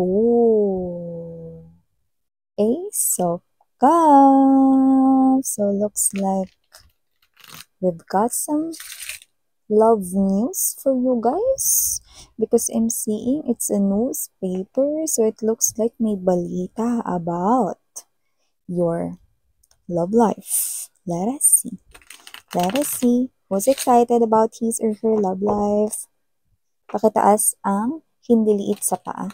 Ooh, Ace of Cups. So looks like we've got some love news for you guys because I'm seeing it's a newspaper, so it looks like may balita about your love life. Let us see. Let us see. Who's excited about his or her love life? Pakitaas ang hindi liit sa paa.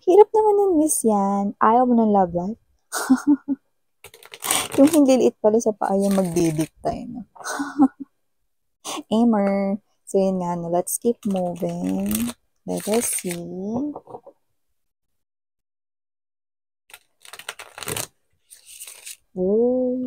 Hirap naman ng miss yan. Ayaw mo ng love life? Yung hindi liit pala sa paa yung magdidictay, no? Aimer. So, yun nga, no? Let's keep moving. Let us see. Oh.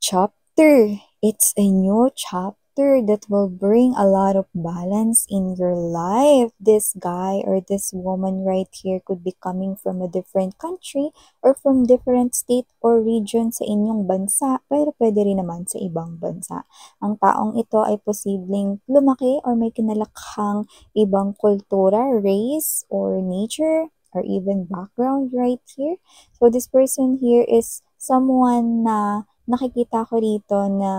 Chapter. It's a new chapter that will bring a lot of balance in your life. This guy or this woman right here could be coming from a different country or from different state or region sa inyong bansa, pero pwede rin naman sa ibang bansa. Ang taong ito ay posibleng lumaki or may kinalakhang ibang kultura, race, or nature, or even background right here. So this person here is someone na nakikita ko rito na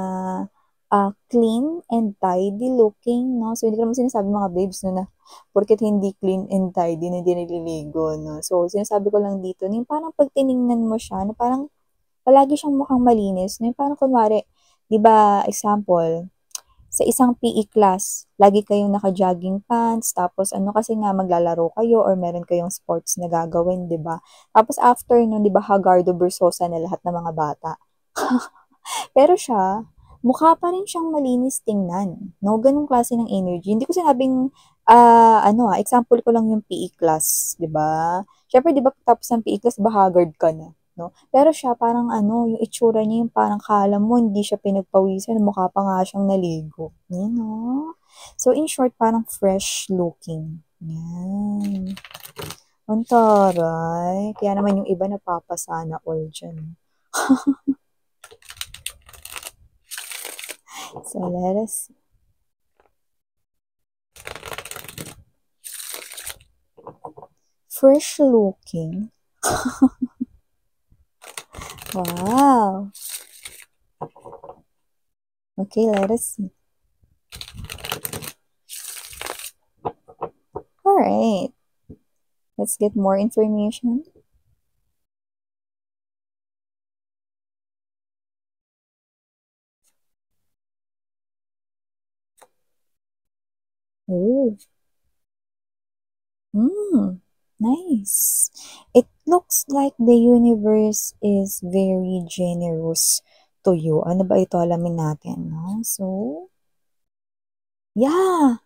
clean and tidy looking, no? So, hindi ko naman sinasabi mga babes, no, na porket hindi clean and tidy, na hindi naliligo, no? So, sinasabi ko lang dito, na yung parang pag tiningnan mo siya, na parang palagi siyang mukhang malinis, no? Yung parang kunwari, di ba, example, sa isang PE class, lagi kayong naka-jogging pants, tapos ano kasi nga maglalaro kayo or meron kayong sports na gagawin, 'di ba? Tapos after nun, 'di ba, Hagardo Versosa na lahat ng mga bata. Pero siya, mukha pa rin siyang malinis tingnan, no? Ganung klase ng energy. Hindi ko sinabing example ko lang yung PE class, 'di ba? Syempre 'di ba tapos ng PE class, ba haggard ka na, no? Pero siya parang yung itsura niya yung parang kala mo hindi siya pinagpawisan, mukha pa nga siyang naligo. Yan, no? So in short, parang fresh looking. Yan. Ang taray. Kaya naman yung iba napapasana all dyan. So let us see. Fresh looking. Wow. Okay, let us see. Alright. Let's get more information. Oh. Nice. It looks like the universe is very generous to you. Ano ba ito? Alamin natin, no? So, yeah.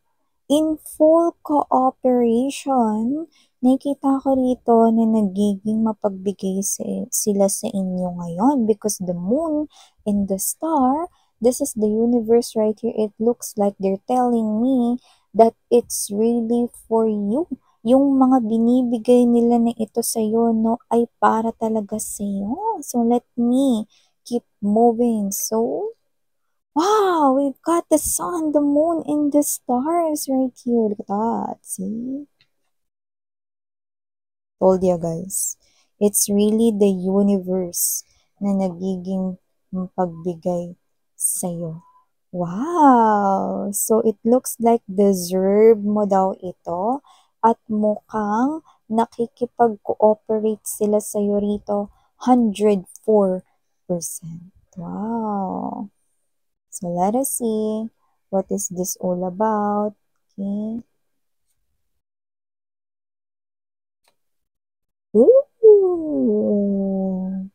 In full cooperation, nakita ko rito na nagiging mapagbigay sila sa inyo ngayon because the moon and the star, this is the universe right here. It looks like they're telling me that it's really for you. Yung mga binibigay nila na ito sa'yo, no, ay para talaga sa'yo. So, let me keep moving. So, wow, we've got the sun, the moon, and the stars right here. Look at that. See? Told you guys. It's really the universe na nagiging pagbigay sa'yo. Wow! So, it looks like deserve mo daw ito at mukhang nakikipag-cooperate sila sa'yo rito 104%. Wow! So let us see what is this all about. Okay. Ooh.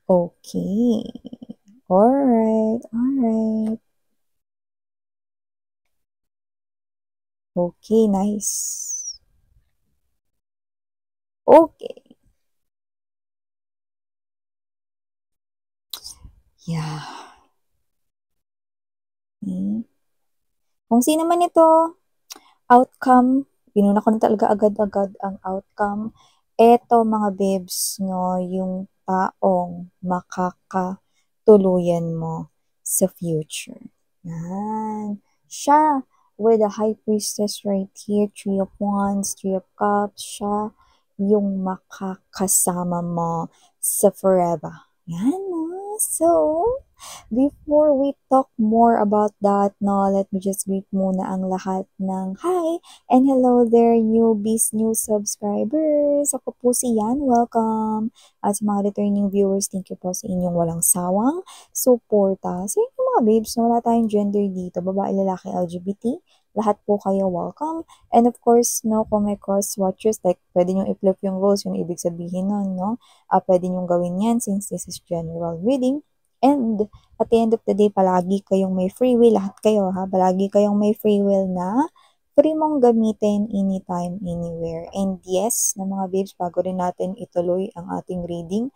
Okay. All right. All right. Okay, nice. Okay. Yeah. Okay. Kung sino man ito, outcome, inuna ko na talaga agad-agad ang outcome. Eto mga babes, no, yung taong makakatuluyan mo sa future. Yan. Siya, with the High Priestess right here, Three of Wands, Three of Cups, siya yung makakasama mo sa forever. Yan, no? So, before we talk more about that, no, let me just greet muna ang lahat ng hi and hello there, newbies, new subscribers. Ako po si Yan, welcome. At sa mga returning viewers, thank you po sa inyong walang sawang suporta. Sa inyong mga babes, na wala tayong gender dito, babae, lalaki, LGBT, lahat po kayo welcome. And of course, no, kung may cross-watchers, like, pwede nyo i-flip yung roles, yung ibig sabihin nun, no? Pwede nyo gawin yan since this is general reading. And at the end of the day, palagi kayong may free will, lahat kayo ha, palagi kayong may free will na free mong gamitin anytime, anywhere. And yes, na mga babes, bago rin natin ituloy ang ating reading,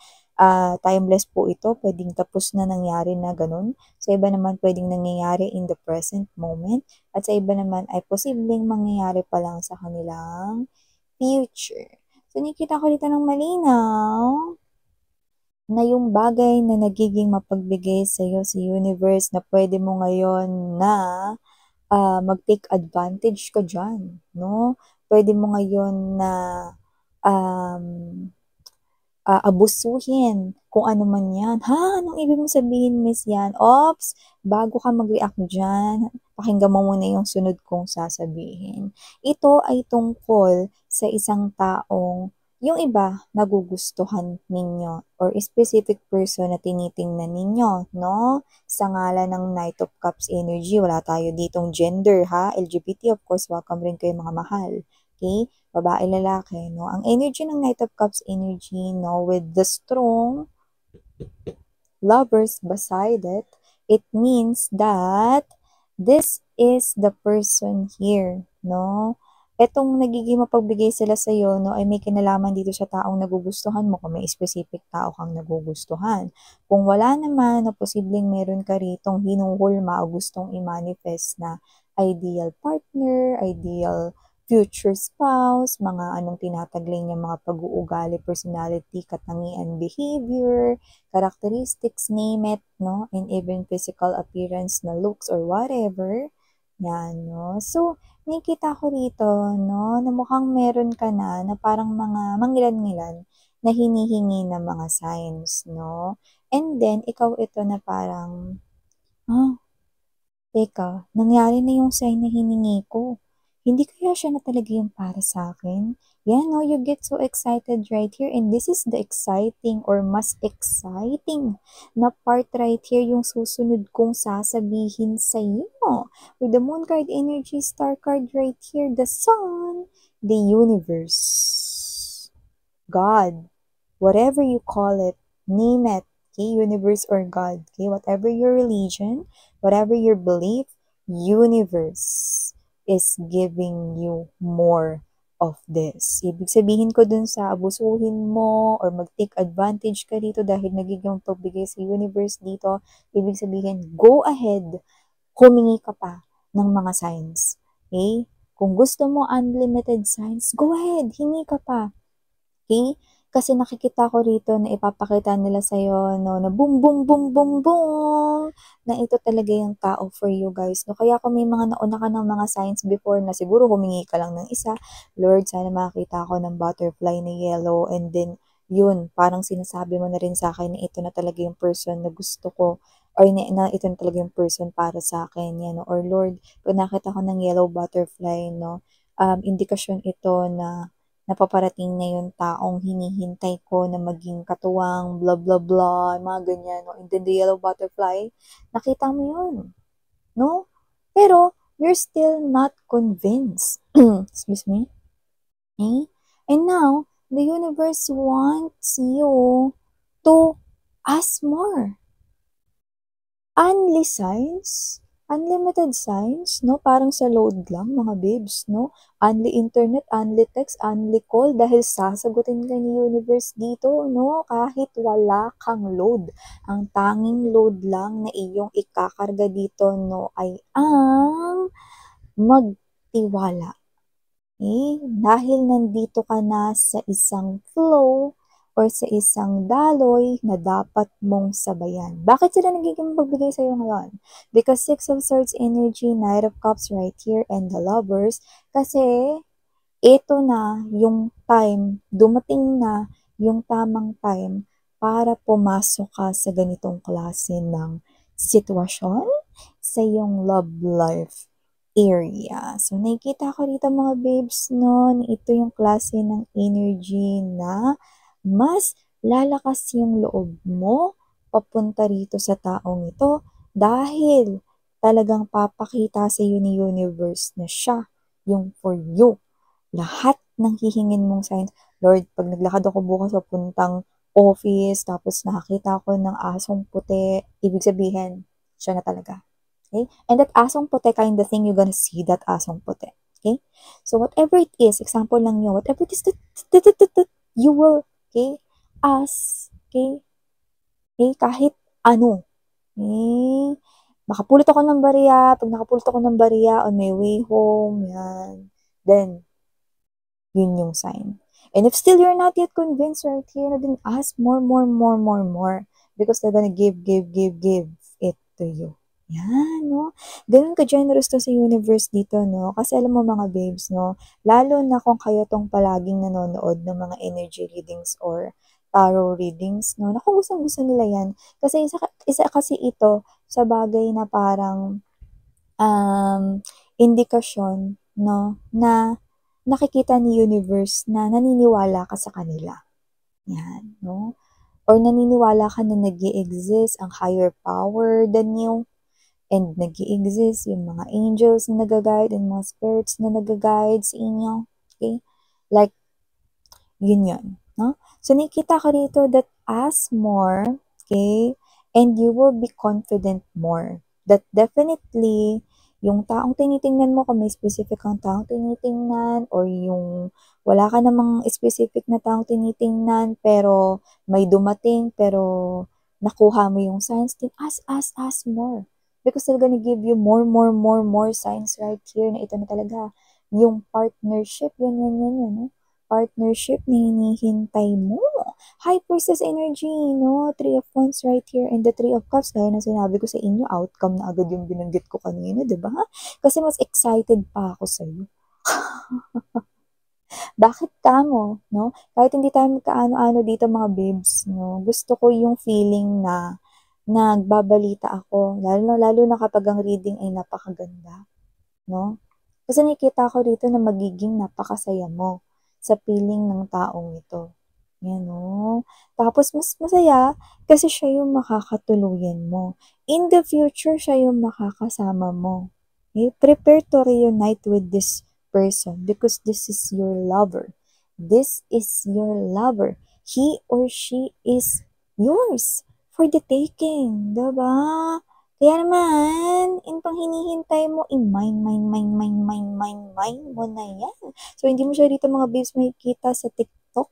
timeless po ito, pwedeng tapos na nangyari na ganun. Sa iba naman, pwedeng nangyayari in the present moment. At sa iba naman, ay posibleng mangyayari pa lang sa kanilang future. So, nakita ko dito ng malinaw na yung bagay na nagiging mapagbigay sa iyo sa universe na pwede mo ngayon na mag-take advantage ka dyan, no? Pwede mo ngayon na um, abusuhin kung ano man yan. Ha? Anong ibig mo sabihin, Miss Yan? Ops, bago ka mag-react dyan, pakinggan mo muna yung sunod kong sasabihin. Ito ay tungkol sa isang taong yung iba nagugustuhan ninyo or specific person na tinitingnan ninyo, no? Sa ngalan ng Knight of Cups energy, wala tayo ditong gender, ha? LGBT, of course, welcome rin kayo mga mahal. Okay? Babae, lalaki, no? Ang energy ng Knight of Cups energy, no? With the strong lovers beside it, it means that this is the person here, no? Etong nagiging mapagbigay sila sa iyo, no, ay may kinalaman dito sa taong nagugustuhan mo kung may specific tao kang nagugustuhan. Kung wala naman, na posibleng meron ka ritong hinuhulma o gustong i-manifest na ideal partner, ideal future spouse, mga anong tinataglay niya, mga pag-uugali, personality, katangian, behavior, characteristics, name it, no? And even physical appearance na looks or whatever. Yan, no? So, nakikita ko rito, no, na mukhang meron ka na parang mga mangilan-ngilan na hinihingi ng mga signs, no? And then, ikaw ito na parang, teka, nangyari na yung sign na hiningi ko. Hindi kaya siya na talaga yung para sa akin? Yeah, no, you get so excited right here. And this is the exciting or mas exciting na part right here, yung susunod kong sasabihin sa iyo. With the moon card energy, star card right here, the sun, the universe, God, whatever you call it, name it, okay, universe or God, okay, whatever your religion, whatever your belief, universe is giving you more of this. Ibig sabihin ko dun sa abusuhin mo or mag-take advantage ka dito dahil nagiging pagbigay sa universe dito, ibig sabihin, go ahead, humingi ka pa ng mga signs. Okay? Kung gusto mo unlimited signs, go ahead, hingi ka pa. Okay? Kasi nakikita ko rito na ipapakita nila sa'yo, no, na boom, boom, boom, boom, boom, na ito talaga yung tao for you guys. No? Kaya kung may mga nauna ka ng mga signs before na siguro humingi ka lang ng isa, Lord, sana makakita ko ng butterfly na yellow, and then, yun, parang sinasabi mo na rin sa akin na ito na talaga yung person na gusto ko, or na ito na talaga yung person para sa akin, yan, no? Or Lord, pag nakita ko ng yellow butterfly, no, indikasyon ito na napaparating na yung taong hinihintay ko na maging katuwang, blah, blah, blah, mga ganyan, no? And then the yellow butterfly, nakita mo yun, no? Pero, you're still not convinced. Excuse me. Okay? And now, the universe wants you to ask more. Only signs, unlimited signs, no? Parang sa load lang, mga babes, no? Only internet, only text, only call, dahil sasagutin ka ni universe dito, no? Kahit wala kang load. Ang tanging load lang na iyong ikakarga dito, no, ay ang magtiwala. Okay? Dahil nandito ka na sa isang flow, or sa isang daloy na dapat mong sabayan. Bakit sila nagiging magbigay sa'yo ngayon? Because Six of Swords energy, Knight of Cups right here, and the Lovers, kasi ito na yung time, dumating na yung tamang time para pumasok ka sa ganitong klase ng sitwasyon sa iyong love life area. So, nakikita ko dito mga babes, no, ito yung klase ng energy na mas lalakas yung loob mo papunta rito sa taong ito dahil talagang papakita sa iyo ni universe na siya yung for you. Lahat ng hihingin mong signs, Lord, pag naglakad ako bukas papuntang office, tapos nakakita ako ng asong puti, ibig sabihin, siya na talaga. Okay? And that asong puti kind of thing, you're gonna see that asong puti. Okay? So whatever it is, example lang yun, whatever it is that you will, okay, ask, okay, kahit ano, okay, makapulot ako ng barya, pag nakapulot ako ng barya on my way home, yan, then, yun yung sign. And if still you're not yet convinced right here, then ask more. Because they're gonna give it to you. Yan, no? Ganun ka-generous to sa universe dito, no? Kasi alam mo mga babes, no? Lalo na kung kayo tong palaging nanonood ng mga energy readings or tarot readings, no? Naku, gustong-gusto nila yan. Kasi isa kasi ito sa bagay na parang indikasyon, no? Na nakikita ni universe na naniniwala ka sa kanila. Yan, no? Or naniniwala ka na nag-i-exist ang higher power than you, and nag-i-exist yung mga angels na nag-guide and mga spirits na nag-guide sa inyo. Okay? Like, yun, no? So, nakikita ka rito that ask more, okay? And you will be confident more. That definitely, yung taong tinitingnan mo, kung may specific kang taong tinitingnan, or yung wala ka namang specific na taong tinitingnan, pero may dumating, pero nakuha mo yung signs, then ask more. Because they're gonna give you more signs right here na ito na talaga. Yung partnership, yan, no? Partnership na hinihintay mo. High Priestess energy, no? Three of Wands right here and the Three of Cups. Gaya na sinabi ko sa inyo, outcome na agad yung binanggit ko kanina, di ba? Kasi mas excited pa ako sa'yo. Bakit ka mo, no? Kahit hindi tayo magkaano-ano dito mga babes, no? Gusto ko yung feeling na nagbabalita ako, lalo na kapag ang reading ay napakaganda, no? Kasi nakikita ko dito na magiging napakasaya mo sa piling ng taong ito. Yan, no? Tapos, mas masaya kasi siya yung makakatuluyan mo. In the future, siya yung makakasama mo. Okay? Prepare to reunite with this person because this is your lover. This is your lover. He or she is yours for the taking. Diba? Kaya naman, in pang hinihintay mo, mine mo na yan. So, hindi mo siya dito mga babes makikita sa TikTok.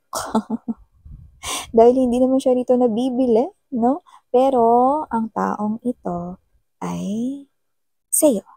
Dahil hindi naman siya rito nabibili, no? Pero, ang taong ito ay sa'yo.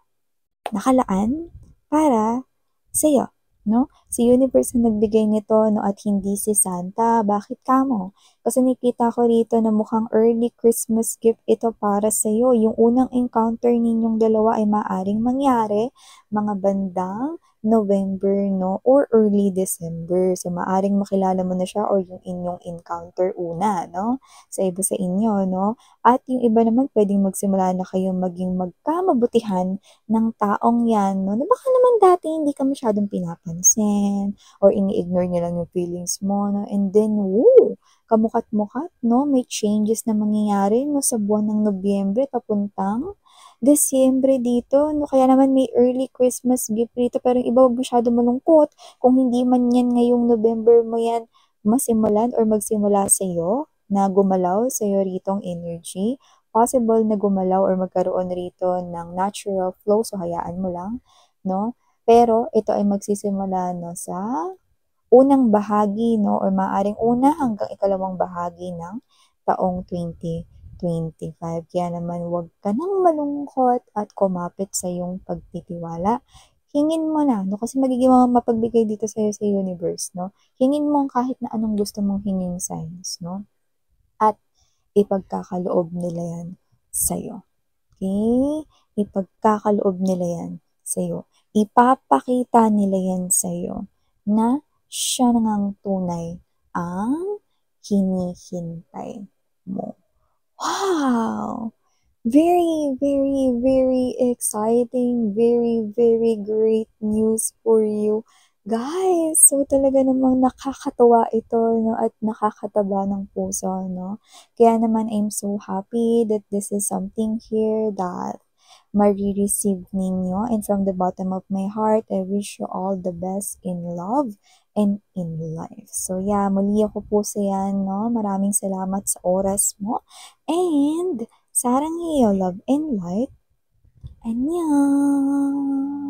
Nakalaan para sa'yo, no? Si universe na nagbigay nito, no, at hindi si Santa. Bakit ka mo? Kasi nakita ko rito na mukhang early Christmas gift ito para sa'yo. Yung unang encounter ninyong dalawa ay maaring mangyari mga bandang November, no, or early December. So, maaring makilala mo na siya or yung inyong encounter una, no, sa iba sa inyo, no. At yung iba naman, pwedeng magsimula na kayong maging magkamabutihan ng taong yan, no, na baka naman dati hindi ka masyadong pinapansin or ini-ignore niya lang yung feelings mo, no, and then, woo, kamukat-mukat, no, may changes na mangyayari, no, sa buwan ng Nobyembre papuntang Desyembre dito, no, kaya naman may early Christmas gift dito, pero yung iba wag masyado malungkot, kung hindi man yan ngayong November mo yan masimulan or magsimula sa'yo, na gumalaw sa'yo ritong energy, possible na gumalaw or magkaroon rito ng natural flow, so hayaan mo lang, no? Pero ito ay magsisimula no sa unang bahagi, no, or maaring una hanggang ikalawang bahagi ng taong 2025. Kaya naman huwag ka nang malungkot at kumapit sa iyong pagtitiwala. hingin mo na, no? Kasi magiging mapagbigay dito sa'yo sa universe, no? Hingin mo kahit na anong gusto mong hinging signs, no? At ipagkakaloob nila yan sa'yo. Okay? Ipagkakaloob nila yan sa'yo. Ipapakita nila yan sa'yo na siya na ngang tunay ang hinihintay mo. Wow! Very, very, very exciting, very, very great news for you. Guys, so talaga namang nakakatuwa ito, no, at nakakataba ng puso, no? Kaya naman, I'm so happy that this is something here that marireceive ninyo. And from the bottom of my heart, I wish you all the best in love and in life. So yeah, muli ako po sa yan, no? Maraming salamat sa oras mo. And 사랑해요, love and light. 안녕.